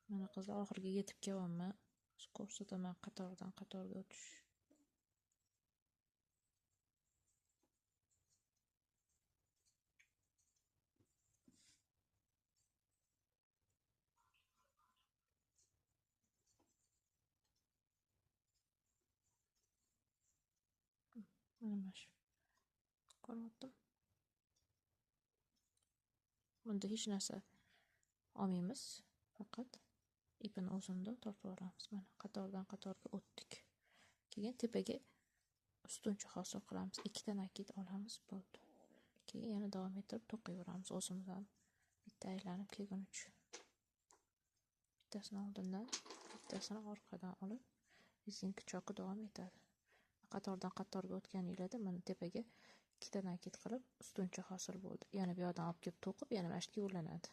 Mana qizlar oxiriga yetib kelyapman. Ko'rsataman qatordan qatorga o'tish. Mana shu. Ko'ryaptim. Bunda hech narsa olmaymiz. Faqat ipini o'zini tortib olamiz. Mana qatordan qatorga o'tdik. Keyin tepaga ustuncha hosil qilamiz. 2 ta nakit olamiz, bo'ldi. Keyin yana davom ettirib to'qiyveramiz o'zimizdan. Bitta aylanib kelgunicha. Bittasini oldindan, bittasini orqadan olib, rezinka choqi davom etadi. Qatordan qatorga o'tganinglarda mana tepaga 2 ta nakit qilib ustuncha hosil bo'ldi. Yana bu yoqdan olib kelib to'qib, yana mana shu yo'llanadi.